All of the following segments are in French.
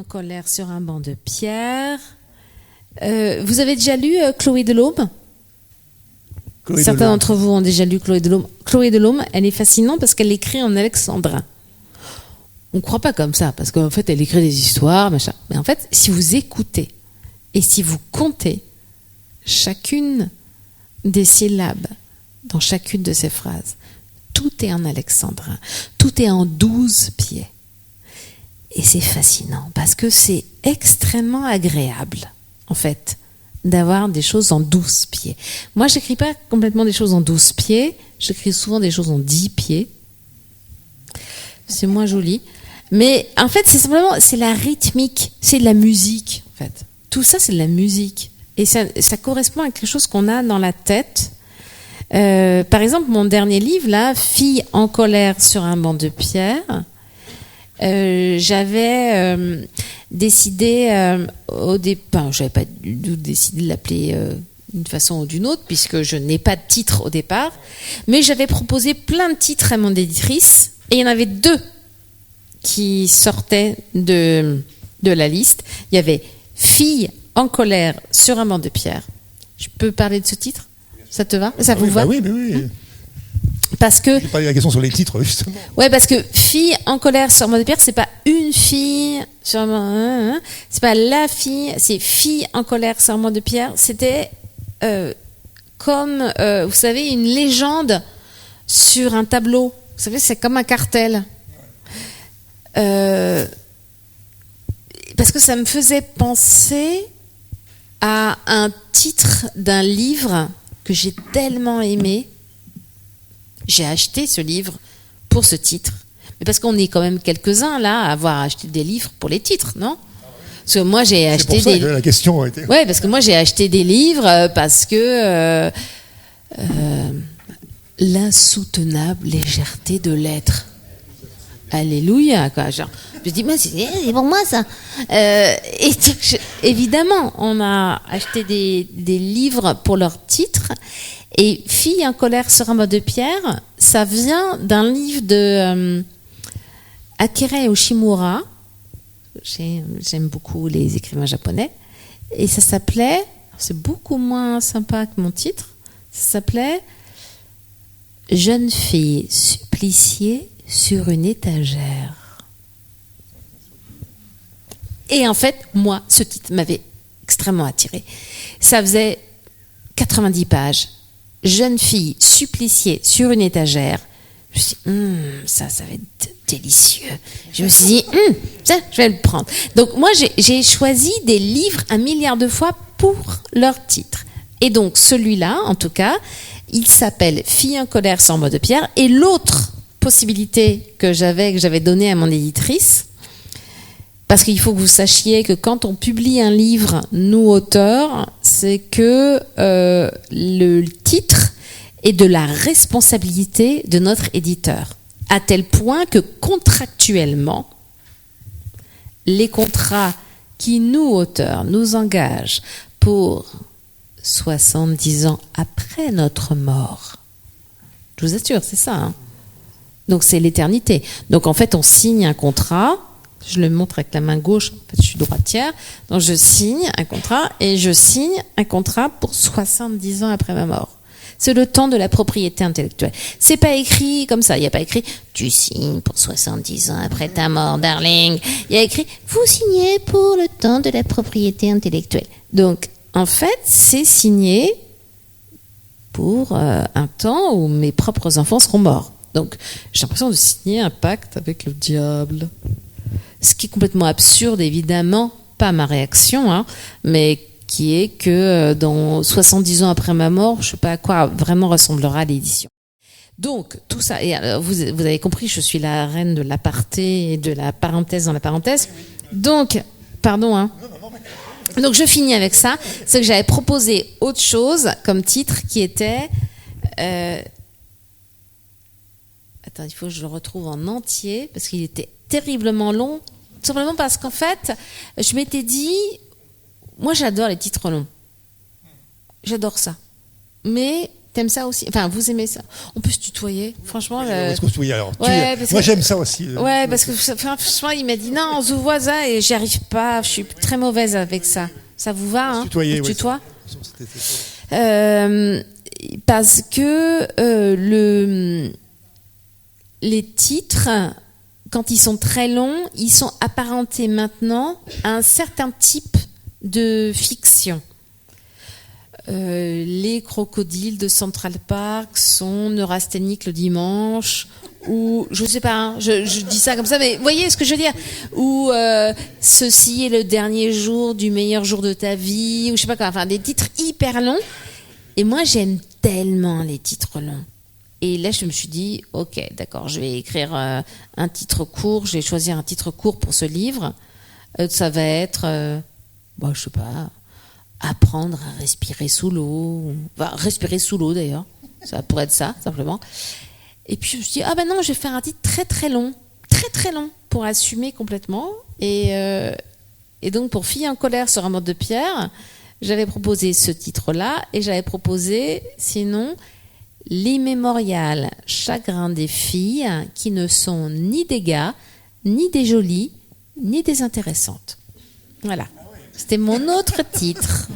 colère sur un banc de pierre. Vous avez déjà lu Chloé Delhomme ? Certains d'entre vous ont déjà lu Chloé Delhomme. Chloé Delhomme, elle est fascinante parce qu'elle écrit en alexandrin. On ne croit pas comme ça, parce qu'en fait, elle écrit des histoires, machin. Mais en fait, si vous écoutez et si vous comptez chacune des syllabes dans chacune de ces phrases, tout est en alexandrin, tout est en 12 pieds. Et c'est fascinant, parce que c'est extrêmement agréable, en fait, d'avoir des choses en 12 pieds. Moi, j'écris pas complètement des choses en 12 pieds, j'écris souvent des choses en 10 pieds. C'est moins joli. Mais en fait, c'est simplement, c'est la rythmique, c'est de la musique, en fait. Tout ça, c'est de la musique. Et ça correspond à quelque chose qu'on a dans la tête. Par exemple, mon dernier livre, là, Fille en colère sur un banc de pierre, j'avais décidé au départ, j'avais pas du tout décidé de l'appeler d'une façon ou d'une autre, puisque je n'ai pas de titre au départ, mais j'avais proposé plein de titres à mon éditrice, et il y en avait 2 qui sortaient de la liste. Il y avait Fille en colère sur un banc de pierre. Je peux parler de ce titre ? Ça te va ? Ça vous va ? Oui, mais oui. Parce que. J'ai pas la question sur les titres, justement. Ouais, parce que Fille en colère sur un banc de pierre, c'est pas une fille sur un banc, c'est pas la fille, c'est Fille en colère sur un banc de pierre. C'était comme, vous savez, une légende sur un tableau. Vous savez, c'est comme un cartel. Parce que ça me faisait penser à un titre d'un livre que j'ai tellement aimé. J'ai acheté ce livre pour ce titre. Mais parce qu'on est quand même quelques-uns là à avoir acheté des livres pour les titres, non ? Parce que moi j'ai acheté c'est pour ça que la question a été. Ouais, parce que moi j'ai acheté des livres parce que l'insoutenable légèreté de l'être. Alléluia, quoi. Genre, je dis, mais c'est pour moi ça. Et donc, évidemment, on a acheté des livres pour leur titre. Et Fille en colère sur un banc de pierre, ça vient d'un livre de Akira Yoshimura. J'aime beaucoup les écrivains japonais. Et ça s'appelait, c'est beaucoup moins sympa que mon titre, ça s'appelait Jeune fille suppliciée sur une étagère. Et en fait, moi, ce titre m'avait extrêmement attirée. Ça faisait 90 pages. Jeune fille suppliciée sur une étagère. Je me suis dit, ça va être délicieux. Je me suis dit, ça, je vais le prendre. Donc moi, j'ai choisi des livres 1 milliard de fois pour leur titre. Et donc celui-là, en tout cas, il s'appelle Fille en colère sur un banc de pierre. Et l'autre possibilité que j'avais donnée à mon éditrice, parce qu'il faut que vous sachiez que quand on publie un livre, nous auteurs, c'est que le titre est de la responsabilité de notre éditeur, à tel point que contractuellement, les contrats qui nous auteurs nous engagent pour 70 ans après notre mort, je vous assure, c'est ça, hein. Donc c'est l'éternité. Donc en fait, on signe un contrat. Je le montre avec la main gauche. En fait, je suis droitière. Donc je signe un contrat et je signe un contrat pour 70 ans après ma mort. C'est le temps de la propriété intellectuelle. C'est pas écrit comme ça. Il n'y a pas écrit tu signes pour 70 ans après ta mort, darling. Il y a écrit vous signez pour le temps de la propriété intellectuelle. Donc en fait, c'est signé pour un temps où mes propres enfants seront morts. Donc, j'ai l'impression de signer un pacte avec le diable. Ce qui est complètement absurde, évidemment, pas ma réaction, hein, mais qui est que dans 70 ans après ma mort, je ne sais pas à quoi vraiment ressemblera l'édition. Donc, tout ça, et vous avez compris, je suis la reine de l'aparté et de la parenthèse dans la parenthèse. Donc, pardon, hein. Donc, je finis avec ça. C'est que j'avais proposé autre chose comme titre qui était... Attends, il faut que je le retrouve en entier parce qu'il était terriblement long. Tout simplement parce qu'en fait, je m'étais dit, moi j'adore les titres longs. J'adore ça. Mais T'aimes ça aussi? Enfin, vous aimez ça? On peut se tutoyer, franchement. Est-ce qu'on se tutoie alors? Ouais, Moi, j'aime ça aussi. Ouais, parce que franchement, il m'a dit non, on se voit ça et j'y arrive pas. Je suis très mauvaise avec ça. Ça vous va, hein? Tutoyer, on se tutoie? Ouais. Parce que les titres, quand ils sont très longs, ils sont apparentés maintenant à un certain type de fiction. Les crocodiles de Central Park sont neurasthéniques le dimanche, ou je sais pas, hein, je dis ça comme ça, mais vous voyez ce que je veux dire, ou ceci est le dernier jour du meilleur jour de ta vie, ou je sais pas quoi, enfin des titres hyper longs. Et moi j'aime tellement les titres longs. Et là je me suis dit, ok, d'accord, je vais écrire un titre court, je vais choisir un titre court pour ce livre. Ça va être, je sais pas. Apprendre à respirer sous l'eau. Enfin, respirer sous l'eau d'ailleurs. Ça pourrait être ça, simplement. Et puis je me suis dit, non, je vais faire un titre très très long. Très très long. Pour assumer complètement. Et donc pour Fille en colère sur un mode de pierre, j'avais proposé ce titre-là. Et j'avais proposé, sinon, l'immémorial chagrin des filles qui ne sont ni des gars, ni des jolies, ni des intéressantes. Voilà. C'était mon autre titre.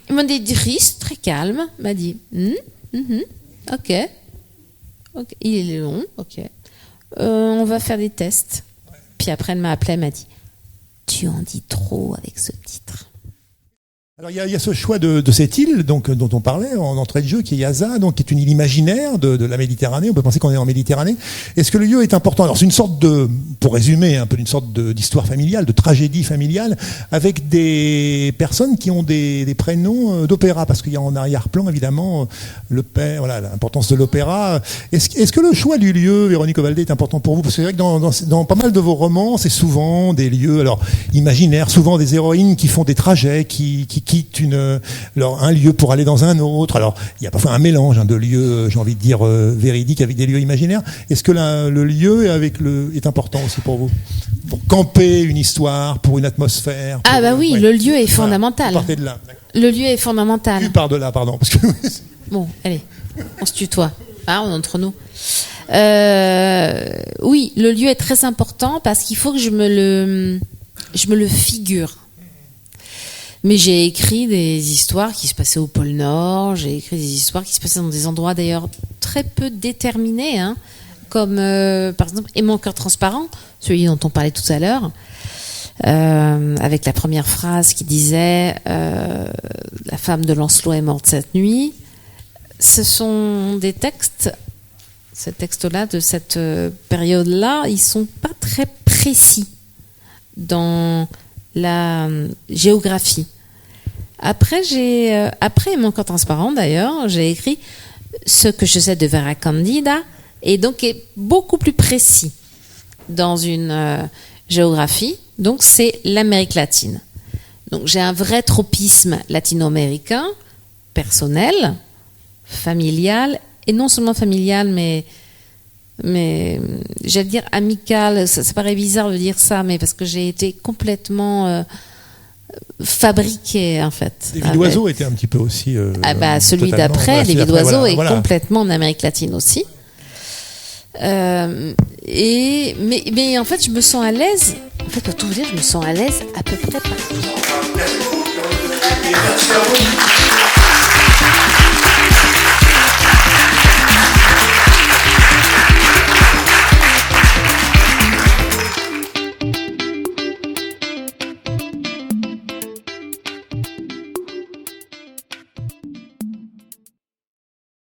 Mon éditrice, très calme, m'a dit ok. Il est long, ok. On va faire des tests. Puis après, elle m'a appelé, elle m'a dit tu en dis trop avec ce titre. Alors il y a ce choix de cette île donc dont on parlait en entrée de jeu, qui est Yaza, donc qui est une île imaginaire de la Méditerranée. On peut penser qu'on est en Méditerranée. Est-ce que le lieu est important? Alors c'est une sorte de, pour résumer un peu, une sorte d'histoire familiale, de tragédie familiale, avec des personnes qui ont des prénoms d'opéra, parce qu'il y a en arrière-plan évidemment le père, voilà, l'importance de l'opéra. Est-ce que le choix du lieu, Véronique Ovaldé, est important pour vous? Parce que c'est vrai que dans pas mal de vos romans, c'est souvent des lieux, alors imaginaires, souvent des héroïnes qui font des trajets, qui quittent un lieu pour aller dans un autre. Alors, il y a parfois un mélange de lieux, j'ai envie de dire, véridiques avec des lieux imaginaires. Est-ce que le lieu est important aussi pour vous? Pour camper une histoire, pour une atmosphère? Oui, ouais. Le lieu est fondamental. Partez de là. Le lieu est fondamental. Tu pars de là, pardon. Parce que... Bon, allez, on se tutoie. On est entre nous. Oui, le lieu est très important parce qu'il faut que je me le figure. Mais j'ai écrit des histoires qui se passaient au pôle Nord, j'ai écrit des histoires qui se passaient dans des endroits d'ailleurs très peu déterminés, comme par exemple Et mon cœur transparent, celui dont on parlait tout à l'heure, avec la première phrase qui disait la femme de Lancelot est morte cette nuit. Ce sont des textes, ces textes-là de cette période-là, ils sont pas très précis dans la géographie. Après Mon corps transparent, d'ailleurs, j'ai écrit ce que je sais de Vera Candida, et donc est beaucoup plus précis dans une géographie. Donc c'est l'Amérique latine. Donc j'ai un vrai tropisme latino-américain, personnel, familial, et non seulement familial, mais j'allais dire amical, ça paraît bizarre de dire ça, mais parce que j'ai été complètement fabriquée en fait. Les Vies d'oiseaux étaient un petit peu aussi. Celui d'après, Les Vies d'oiseaux, est complètement en Amérique latine aussi. Mais en fait, je me sens à l'aise. En fait, pour tout vous dire, je me sens à l'aise à peu près partout.